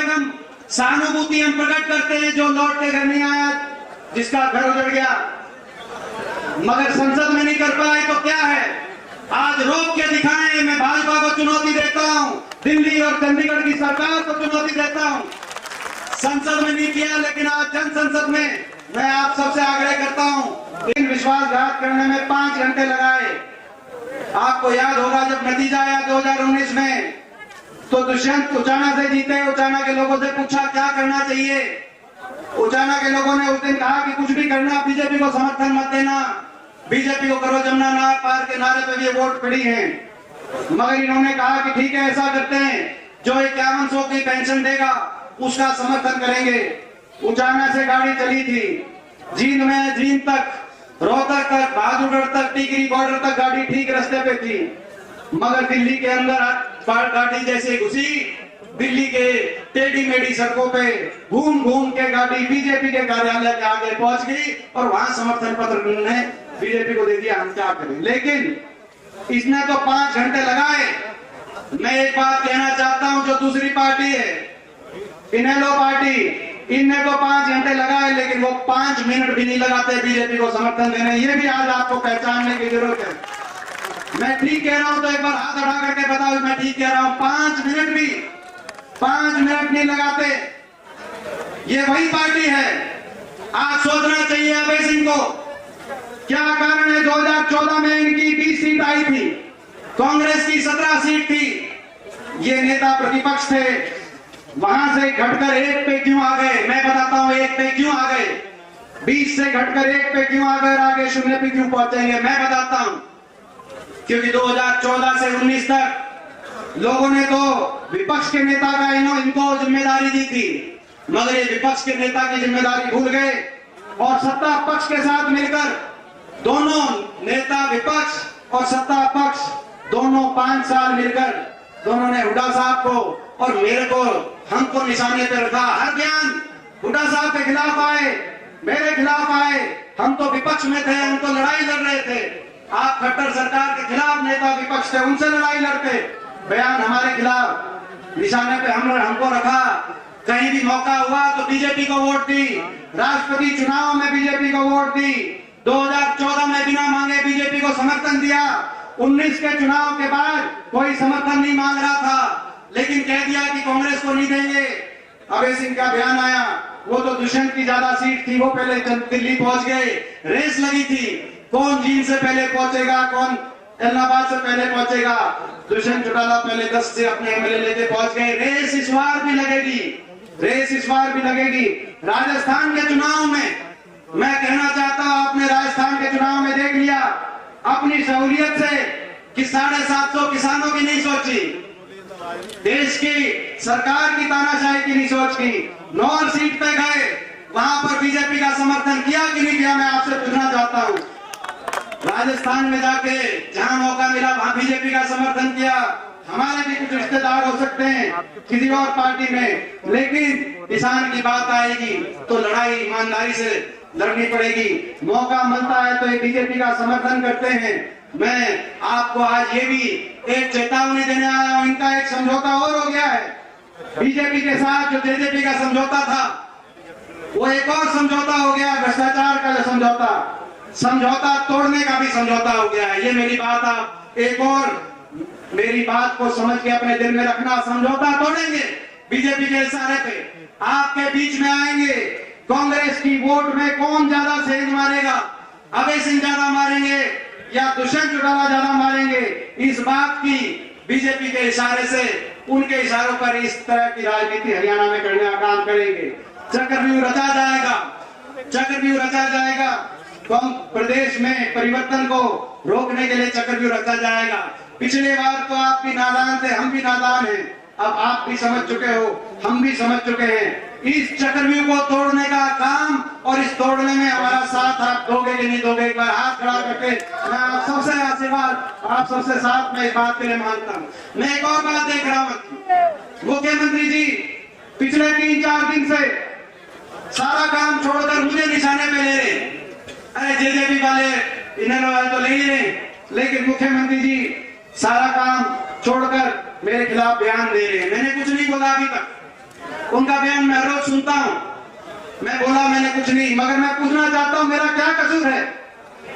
से कम सहानुभूति हम प्रकट करते हैं जो लौट के घर नहीं आया, जिसका घर उजड़ गया, मगर संसद में नहीं कर पाए तो क्या है, आज रोक के दिखाएं। मैं भाजपा को चुनौती देता हूं, दिल्ली और चंडीगढ़ की सरकार को चुनौती देता हूं। संसद में नहीं किया, लेकिन आज जन संसद में मैं आप सबसे आग्रह करता हूं। इन विश्वासघात करने में 5 घंटे लगाए। आपको याद होगा जब नतीजा आया 2019 में, तो दुष्यंत उचाना से जीते। उचाना के लोगों से पूछा क्या करना चाहिए। उचाना के लोगों ने उस दिन कहा कि कुछ भी करना, बीजेपी को समर्थन मत देना, बीजेपी को करो जमुना नार पार के नारे पे भी वोट पड़ी है। मगर इन्होंने कहा कि ठीक है, ऐसा करते हैं, जो 5100 की पेंशन देगा उसका समर्थन करेंगे। उचाना से गाड़ी चली थी, जींद में, जींद तक, रोहतक तक, बहादुरगढ़ तक, टिकरी बॉर्डर तक गाड़ी ठीक रास्ते पे थी। मगर दिल्ली के अंदर गाड़ी जैसे घुसी, दिल्ली के टेढ़ी मेढ़ी सड़कों पे घूम घूम के गाड़ी बीजेपी के कार्यालय के आगे पहुंच गई और वहां समर्थन पत्र ने बीजेपी को दे दिया। हम क्या करें, लेकिन इसने तो 5 घंटे लगाए। मैं एक बात कहना चाहता हूं, जो दूसरी पार्टी है, इनेलो पार्टी, इनने तो 5 घंटे लगाए, लेकिन वो 5 मिनट भी नहीं लगाते बीजेपी को समर्थन देने। ये भी आज आपको पहचानने की जरूरत है। मैं ठीक कह रहा हूं तो एक बार हाथ उठा करके बताओ मैं ठीक कह रहा हूं। 5 मिनट भी, 5 मिनट नहीं लगाते। ये वही पार्टी है। आज सोचना चाहिए अभय सिंह को, क्या कारण है 2014 में इनकी 20 सीट आई थी, कांग्रेस की 17 सीट थी। ये नेता प्रतिपक्ष थे, वहां से घटकर 1 पे क्यों आ गए? मैं बताता हूं 1 पे क्यों आ गए। 20 से घटकर 1 पे क्यों आ गए, आगे 0 पे क्यों पहुंचेंगे? मैं बताता हूं। क्योंकि 2014 से 19 तक लोगों ने तो विपक्ष के नेता का इनको जिम्मेदारी दी थी, मगर ये विपक्ष के नेता की जिम्मेदारी भूल गए और सत्ता पक्ष के साथ मिलकर, दोनों नेता विपक्ष और सत्ता पक्ष दोनों 5 साल मिलकर, दोनों ने हुड्डा साहब को और मेरे को, हमको निशाने पर रखा। हर बयान हुड्डा साहब के खिलाफ आए, मेरे खिलाफ आए। हम तो विपक्ष में थे, हम तो लड़ाई लड़ रहे थे। आप खट्टर सरकार के खिलाफ नेता विपक्ष थे, उनसे लड़ाई लड़ते। बयान हमारे खिलाफ, निशाने पे हमको रखा। कहीं भी मौका हुआ तो बीजेपी को वोट दी। राष्ट्रपति चुनाव में बीजेपी को वोट दी। 2014 में बिना मांगे बीजेपी को समर्थन दिया। 19 के चुनाव के बाद कोई समर्थन नहीं मांग रहा था, लेकिन कह दिया कि कांग्रेस को नहीं देंगे। अभय सिंह का बयान आया, वो तो दुष्यंत की ज्यादा सीट थी, वो पहले दिल्ली पहुंच गए। रेस लगी थी, कौन जींद से पहले पहुंचेगा, कौन इलाहाबाद से पहले पहुंचेगा। दुष्यंत चौटाला पहले 10 से अपने एमएलए लेके पहुंच गए। रेस इस बार भी लगेगी, रेस इस बार भी लगेगी। राजस्थान के चुनाव में मैं कहना चाहता हूं, आपने राजस्थान के चुनाव में देख लिया अपनी सहूलियत से कि 750 किसानों की नहीं सोची, देश की सरकार की तानाशाही की नहीं सोच की। 9 सीट पे गए, वहां पर बीजेपी का समर्थन किया कि नहीं किया? मैं आपसे पूछना चाहता हूं। राजस्थान में जाके जहां मौका मिला वहां बीजेपी का समर्थन किया। हमारे भी कुछ रिश्तेदार हो सकते हैं किसी और पार्टी में, लेकिन किसान की बात आएगी तो लड़ाई ईमानदारी से लड़नी पड़ेगी। मौका मिलता है तो ये बीजेपी का समर्थन करते हैं। मैं आपको आज ये भी एक चेतावनी देने आया हूं, इनका एक समझौता और हो गया है बीजेपी के साथ। जो जेजेपी का समझौता था वो एक और समझौता हो गया, भ्रष्टाचार का जो समझौता तोड़ने का भी समझौता हो गया है। ये मेरी बात आप एक और मेरी बात को समझ के अपने दिल में रखना। समझौता तोड़ेंगे बीजेपी के इशारे पे, आपके बीच में आएंगे। कांग्रेस की वोट में कौन ज्यादा सेंध मारेगा, अभय सिंह ज्यादा मारेंगे या दुष्यंत चौटाला ज्यादा मारेंगे, इस बात की बीजेपी के इशारे से, उनके इशारों पर इस तरह की राजनीति हरियाणा में करने का काम करेंगे। चक्रव्यूह रचा जाएगा, चक्रव्यूह रचा जाएगा। प्रदेश में परिवर्तन को रोकने के लिए चक्रव्यूह रचा जाएगा। पिछले बार तो आप भी नादान थे, हम भी नादान हैं। अब आप भी समझ चुके हो, हम भी समझ चुके हैं। इस चक्रव्यूह को तोड़ने का काम और इस तोड़ने में हमारा साथ आप दोगे कि नहीं दोगे? एक बार हाथ खड़ा करके मैं आप सबसे आशीर्वाद, आप सबसे साथ में इस बात के लिए मांगता हूँ। मैं एक और बात देख रहा हूँ, मुख्यमंत्री जी पिछले 3-4 दिन से सारा काम छोड़कर मुझे निशाने पे ले रहे। अरे जेजेपी वाले, इनेलो वाले तो ले ही रहे, लेकिन मुख्यमंत्री जी सारा काम छोड़कर मेरे खिलाफ बयान दे रहे हैं। मैंने कुछ नहीं बोला अभी तक, उनका बयान मैं रोज सुनता हूं। मैं बोला मैंने कुछ नहीं, मगर मैं पूछना चाहता हूं मेरा क्या कसूर है?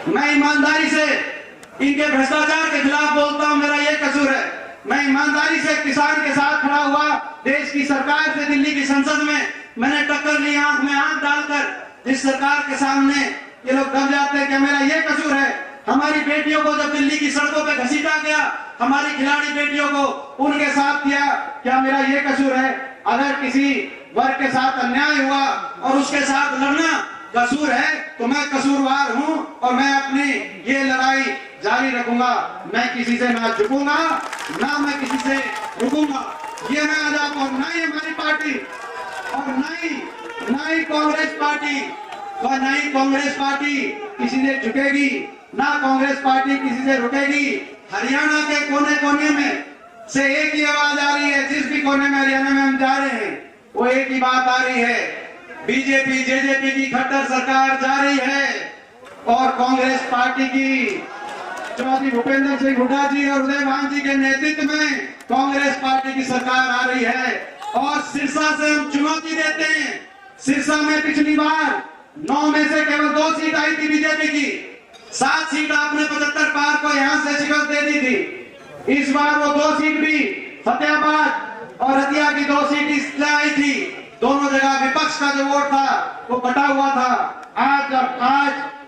मैं ईमानदारी से इनके भ्रष्टाचार के खिलाफ बोलता हूं, मेरा ये कसूर है। मैं ईमानदारी से किसान के साथ खड़ा हुआ, देश की सरकार से दिल्ली की संसद में मैंने टक्कर ली, आंख में आंख डालकर। इस सरकार के सामने ये लोग दब जाते हैं कि मेरा ये कसूर है। हमारी बेटियों को जब दिल्ली की सड़कों पे घसीटा गया, हमारी खिलाड़ी बेटियों को उनके साथ किया, क्या मेरा ये कसूर है? अगर किसी वर्ग के साथ अन्याय हुआ और उसके साथ लड़ना कसूर है तो मैं कसूरवार हूं और मैं अपनी ये लड़ाई जारी रखूंगा। मैं किसी से ना झुकूंगा, ना मैं किसी से रुकूंगा। ये मैं आजाद, और ना ही हमारी पार्टी और ना ही कांग्रेस पार्टी, और ना ही कांग्रेस पार्टी किसी से झुकेगी, ना कांग्रेस पार्टी किसी से रुकेगी। हरियाणा के कोने कोने में से एक ही आवाज आ रही है, जिस भी कोने में हरियाणा में हम जा रहे हैं वो एक ही बात आ रही है, बीजेपी जेजेपी की खट्टर सरकार जा रही है और कांग्रेस पार्टी की चौधरी भूपेंद्र सिंह हुड्डा जी और उदयभान जी के नेतृत्व में कांग्रेस पार्टी की सरकार आ रही है। और सिरसा से हम चुनौती देते हैं। सिरसा में पिछली बार 9 में से केवल 2 सीट आई थी बीजेपी की, 7 सीट आपने 75 पार को यहां से शिकस्त दे दी थी। इस बार वो 2 सीट भी फतेहाबाद और हथिया की 2 सीट इसलिए आई थी। दोनों जगह विपक्ष का जो वोट था वो बटा हुआ था। आज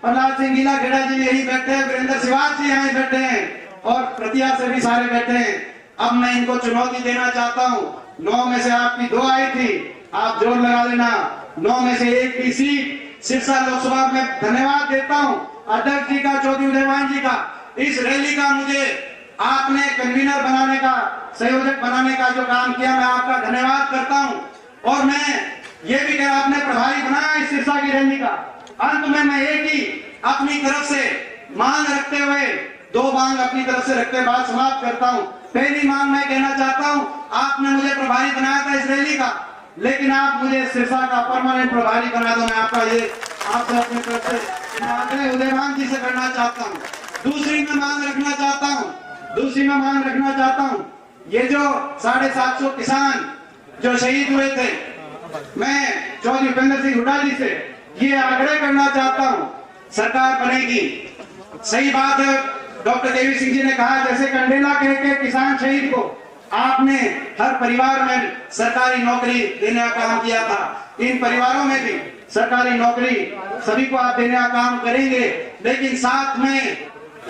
प्रहलाद सिंह गीला खेड़ा जी यही बैठे हैं, वीरेंद्र सिवाज जी यहाँ बैठे हैं और प्रतिया से भी सारे बैठे हैं। अब मैं इनको चुनौती देना चाहता हूँ। 9 में से आपकी 2 आई थी, आप जोर लगा लेना। 9 में से एक भी सीट सिरसा लोकसभा में धन्यवाद देता हूँ अध्यक्ष जी का, चौधरी उदयभान जी का। इस रैली का मुझे आपने कन्वीनर बनाने का, संयोजक बनाने का जो काम किया, मैं आपका धन्यवाद करता हूँ। और मैं ये भी कह, आपने प्रभारी बनाया इस सिरसा की रैली का। अंत में मैं एक ही अपनी तरफ से मांग रखते हुए, 2 मांग अपनी तरफ से रखते बात समाप्त करता हूँ। पहली मांग मैं कहना चाहता हूँ, आपने मुझे प्रभारी बनाया था इस रैली का, लेकिन आप मुझे सिरसा का परमानेंट प्रभारी बना दो। मैं आपका ये आपसे अपनी तरफ से आग्रह उदयभान जी से करना चाहता हूँ। दूसरी मैं मांग रखना चाहता हूँ, ये जो 750 किसान जो शहीद हुए थे, मैं चौधरी भूपेंद्र सिंह हुड्डा जी से ये आग्रह करना चाहता हूँ, सरकार बनेगी। सही बात है, डॉक्टर देवी सिंह जी ने कहा, जैसे कंडेला के किसान शहीद को आपने हर परिवार में सरकारी नौकरी देने का काम किया था, इन परिवारों में भी सरकारी नौकरी सभी को आप देने का काम करेंगे। लेकिन साथ में,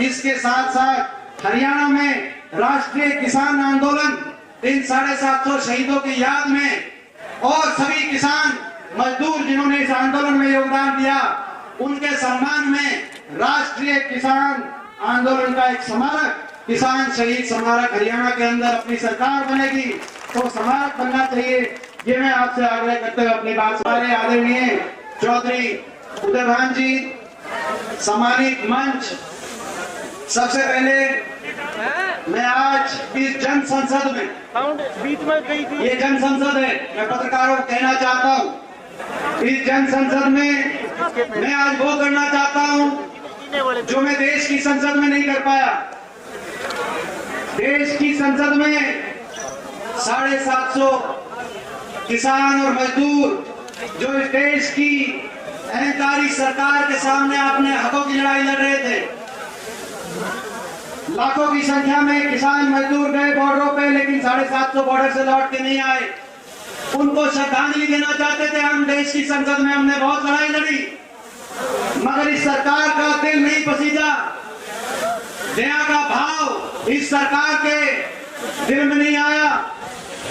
इसके साथ साथ हरियाणा में राष्ट्रीय किसान आंदोलन, इन 750 शहीदों की याद में और सभी किसान मजदूर जिन्होंने इस आंदोलन में योगदान दिया, उनके सम्मान में राष्ट्रीय किसान आंदोलन का एक स्मारक, किसान शहीद स्मारक हरियाणा के अंदर अपनी सरकार बनेगी तो स्मारक बनना चाहिए। ये मैं आपसे आग्रह करते हुए अपनी बात सारे आदरणीय चौधरी उदयभान जी, सम्मानित मंच, सबसे पहले मैं आज इस जन संसद में, बीच में गई थी, ये जन संसद है, मैं पत्रकारों को कहना चाहता हूँ, इस जन संसद में मैं आज वो करना चाहता हूँ जो मैं देश की संसद में नहीं कर पाया। देश की संसद में 750 किसान और मजदूर जो इस देश की अहंकारी सरकार के सामने अपने हकों की लड़ाई लड़ रहे थे, लाखों की संख्या में किसान मजदूर गए बॉर्डरों पे, लेकिन 750 बॉर्डर से लौट के नहीं आए। उनको श्रद्धांजलि देना चाहते थे हम। देश की संसद में हमने बहुत लड़ाई लड़ी, मगर इस सरकार का दिल नहीं पसीजा, दया का भाव इस सरकार के दिल में नहीं आया।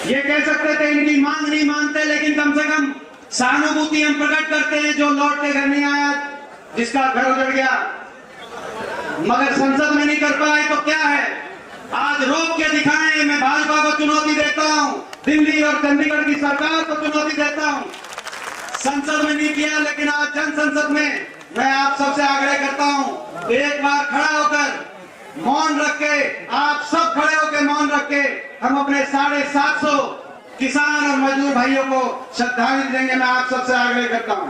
ये कह सकते थे इनकी मांग नहीं मानते, लेकिन कम से कम सहानुभूति हम प्रकट करते हैं। जो लौट के घर नहीं आया, जिसका घर उजड़ गया, मगर संसद में नहीं कर पाए तो क्या है, आज रोक के दिखाएं। मैं भाजपा को चुनौती देता हूं, दिल्ली और चंडीगढ़ की सरकार को चुनौती देता हूं। संसद में नहीं किया, लेकिन आज जन संसद में मैं आप सबसे आग्रह करता हूं, एक बार खड़ा होकर मौन रख के, आप सब खड़े होकर मौन रख के हम अपने 750 किसान और मजदूर भाइयों को श्रद्धांजलि देंगे। मैं आप सबसे आग्रह करता हूं।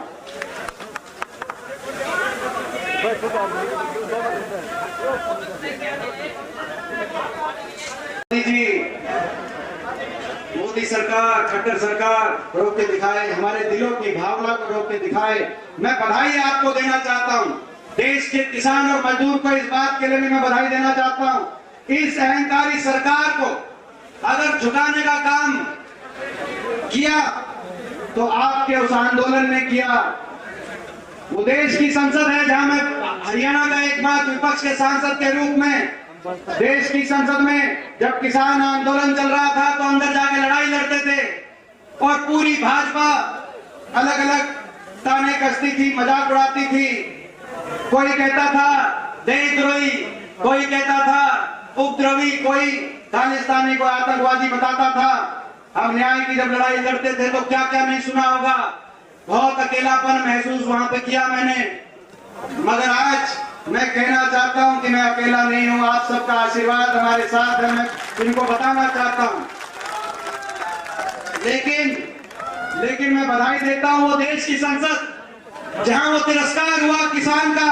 जी, मोदी सरकार, खट्टर सरकार रोक के दिखाए, हमारे दिलों की भावना को रोक के दिखाए। मैं बधाई आपको देना चाहता हूं, देश के किसान और मजदूर को इस बात के लिए भी मैं बधाई देना चाहता हूं। इस अहंकारी सरकार को अगर झुकाने का काम किया तो आपके उस आंदोलन ने किया। वो देश की संसद है जहां मैं हरियाणा का एकमात्र विपक्ष के सांसद के रूप में देश की संसद में जब किसान आंदोलन चल रहा था तो अंदर जाके लड़ाई लड़ते थे और पूरी भाजपा अलग अलग ताने कसती थी, मजाक उड़ाती थी। कोई कहता था देशद्रोही, कोई कहता था उपद्रवी, कोई खालिस्तानी को आतंकवादी बताता था। हम न्याय की जब लड़ाई लड़ते थे तो क्या क्या नहीं सुना होगा। बहुत अकेलापन महसूस वहां पे किया मैंने, मगर आज मैं कहना चाहता हूं कि मैं अकेला नहीं हूं। आप सबका आशीर्वाद हमारे साथ है, मैं इनको बताना चाहता हूं। लेकिन मैं बधाई देता हूं वो देश की संसद जहां वो तिरस्कार हुआ किसान का।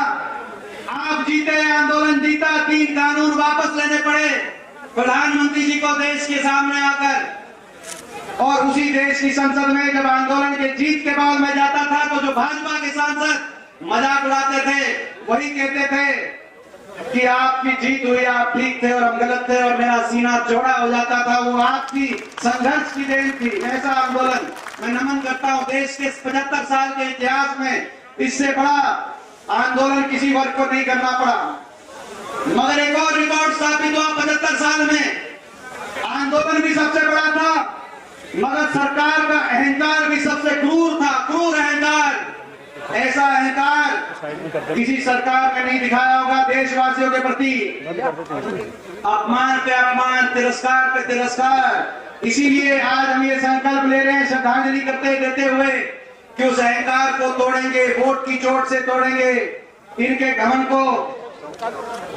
आप जीते, आंदोलन जीता, 3 कानून वापस लेने पड़े प्रधानमंत्री जी को देश के सामने आकर। और उसी देश की संसद में जब आंदोलन के जीत के बाद मैं जाता था तो जो भाजपा के सांसद मजाक उड़ाते थे, वही कहते थे कि आपकी जीत हुई, आप ठीक थे और हम गलत थे, और मेरा सीना चौड़ा हो जाता था। वो आपकी संघर्ष की देन थी। ऐसा आंदोलन मैं नमन करता हूं। देश के 75 साल के इतिहास में इससे बड़ा आंदोलन किसी वर्ग को नहीं करना पड़ा। मगर एक और रिकॉर्ड स्थापित हुआ 75 साल में। आंदोलन भी सबसे बड़ा था, मगर सरकार का अहंकार भी सबसे क्रूर था, क्रूर अहंकार। ऐसा अहंकार किसी सरकार ने नहीं दिखाया होगा देशवासियों के प्रति। अपमान पे अपमान, तिरस्कार पे तिरस्कार। इसीलिए आज हम ये संकल्प ले रहे हैं श्रद्धांजलि देते हुए कि उस अहंकार को तोड़ेंगे, वोट की चोट से तोड़ेंगे इनके घमंड को।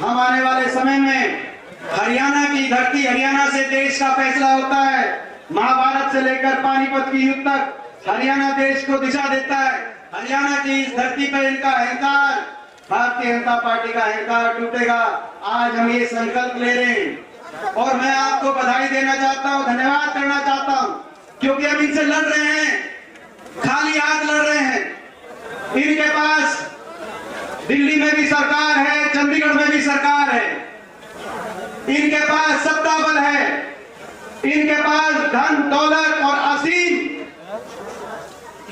हम आने वाले समय में हरियाणा की धरती, हरियाणा से देश का फैसला होता है। महाभारत से लेकर पानीपत की युद्ध तक हरियाणा देश को दिशा देता है। हरियाणा की इस धरती पर इनका अहंकार, भारतीय जनता पार्टी का अहंकार टूटेगा। आज हम ये संकल्प ले रहे हैं और मैं आपको बधाई देना चाहता हूं, धन्यवाद करना चाहता हूं, क्योंकि हम इनसे लड़ रहे हैं, खाली हाथ लड़ रहे हैं। इनके पास दिल्ली में भी सरकार है, चंडीगढ़ में भी सरकार है, इनके पास सत्ता बल है, इनके पास धन दौलत और असीम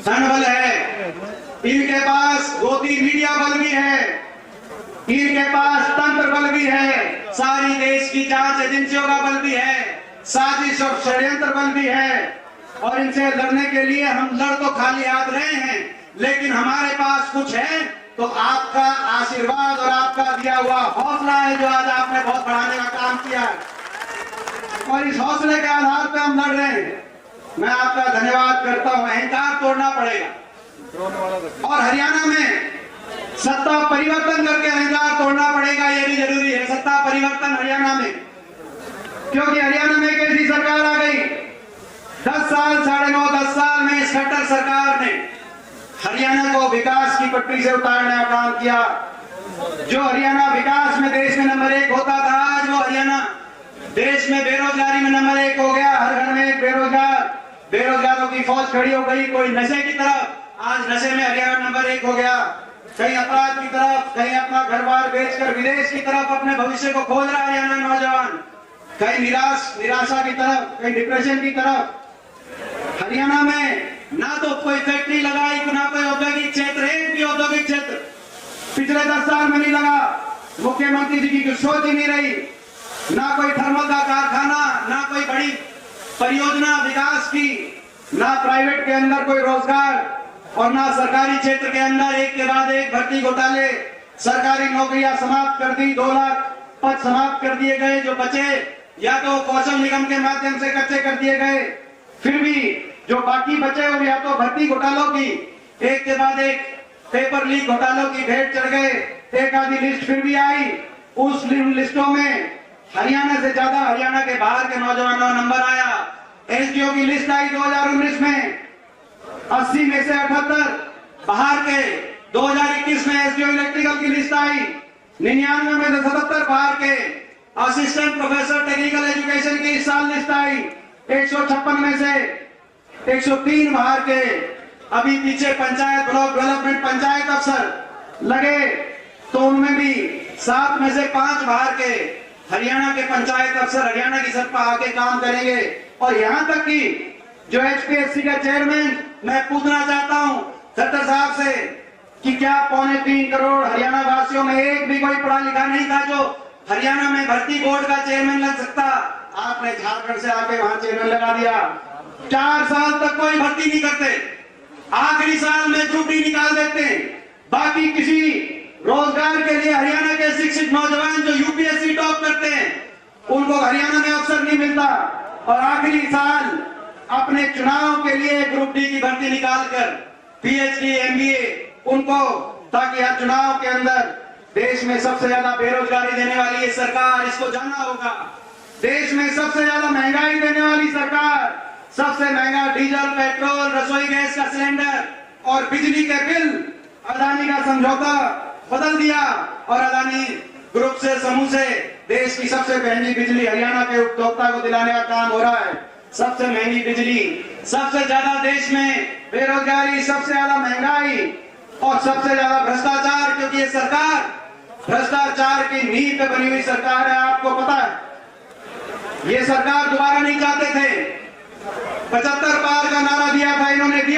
धन बल है, इनके पास गोदी मीडिया बल भी है, इनके पास तंत्र बल भी है, सारी देश की जांच एजेंसियों का बल भी है, साजिश और षड्यंत्र बल भी है। और इनसे लड़ने के लिए हम लड़ तो खाली हाथ रहे हैं, लेकिन हमारे पास कुछ है तो आपका आशीर्वाद और आपका दिया हुआ हौसला है जो आज आपने बहुत बढ़ाने का काम किया है, और इस हौसले के आधार पर हम लड़ रहे हैं। मैं आपका धन्यवाद करता हूं। अहंकार तोड़ना पड़ेगा और हरियाणा में सत्ता परिवर्तन करके अहंकार तोड़ना पड़ेगा, यह भी जरूरी है। सत्ता परिवर्तन हरियाणा में, क्योंकि हरियाणा में एक ऐसी सरकार आ गई 10 साल, 9.5 10 साल में इस खट्टर सरकार ने हरियाणा को विकास की पटरी से उतारने का काम किया। जो हरियाणा विकास में देश में नंबर 1 होता था, आज वो हरियाणा देश में बेरोजगारी में नंबर 1 हो गया। हर घर में एक बेरोजगार, बेरोजगारों की फौज खड़ी हो गई। कोई नशे की तरफ, आज नशे में हरियाणा नंबर 1 हो गया। कहीं अपराध की तरफ, कहीं अपना घर बार बेचकर विदेश की तरफ अपने भविष्य को खोज रहा है हरियाणा नौजवान, कहीं निराशा की तरफ, कहीं डिप्रेशन की तरफ। हरियाणा में ना तो कोई फैक्ट्री लगाई, ना कोई औद्योगिक क्षेत्र, एक भी औद्योगिक क्षेत्र पिछले 10 साल में नहीं लगा। मुख्यमंत्री जी की सोच ही नहीं रही, ना कोई थर्मल का कारखाना, ना कोई बड़ी परियोजना विकास की, ना प्राइवेट के अंदर कोई रोजगार, और ना सरकारी क्षेत्र के अंदर एक के बाद एक भर्ती घोटाले। सरकारी नौकरियां समाप्त कर दी, 2 लाख पद समाप्त कर दिए गए। जो बचे या तो कौशल निगम के माध्यम से कच्चे कर दिए गए, फिर भी जो बाकी बचे वो या तो भर्ती घोटालों की, एक के बाद एक पेपर लीक घोटालों की भेंट चढ़ गए। एक आधी लिस्ट फिर भी आई, उस लिस्टों में हरियाणा से ज्यादा हरियाणा के बाहर के नौजवानों का नंबर आया। एसडीओ की लिस्ट आई 2019 में 80 में से 78 बाहर के। 2021 में एसडीओ इलेक्ट्रिकल की लिस्ट आई 99 में से 77 बाहर के। असिस्टेंट प्रोफेसर टेक्निकल एजुकेशन की इस साल लिस्ट आई 156 में से 103 बाहर के। अभी पीछे पंचायत ब्लॉक डेवलपमेंट पंचायत अफसर लगे तो उनमें भी 7 में से 5 बाहर के हरियाणा के पंचायत अफसर हरियाणा की सत्ता आके काम करेंगे। और यहां तक कि जो एचपीएससी का चेयरमैन, मैं पूछना चाहता हूं खट्टर साहब से कि क्या 3.25 करोड़ हरियाणा वासियों में एक भी कोई पढ़ा लिखा नहीं था जो हरियाणा में भर्ती बोर्ड का चेयरमैन लग सकता? आपने झारखंड से आके वहां चेयरमैन लगा दिया। 4 साल तक कोई भर्ती नहीं करते, आखिरी साल में छुट्टी निकाल देते हैं। बाकी किसी रोजगार के लिए हरियाणा के शिक्षित नौजवान जो यूपीएससी टॉप करते हैं उनको हरियाणा में अवसर नहीं मिलता, और आखिरी साल अपने चुनाव के लिए ग्रुप डी की भर्ती निकालकर पीएचडी एमबीए उनको, ताकि हर चुनाव के अंदर देश में सबसे ज्यादा बेरोजगारी देने वाली ये सरकार, इसको जानना होगा। देश में सबसे ज्यादा महंगाई देने वाली सरकार, सबसे महंगा डीजल पेट्रोल रसोई गैस का सिलेंडर और बिजली के बिल, अदानी का समझौता बदल दिया और अदानी ग्रुप से समूह से देश की सबसे महंगी बिजली हरियाणा के उपभोक्ता को दिलाने का काम हो रहा है। सबसे महंगी बिजली, सबसे ज्यादा देश में बेरोजगारी, सबसे ज्यादा महंगाई और सबसे ज्यादा भ्रष्टाचार, क्योंकि ये सरकार भ्रष्टाचार की नींव पे बनी हुई सरकार है। आपको पता है ये सरकार दोबारा नहीं चाहते थे, 75 पार का नारा दिया था, इन्होंने दिया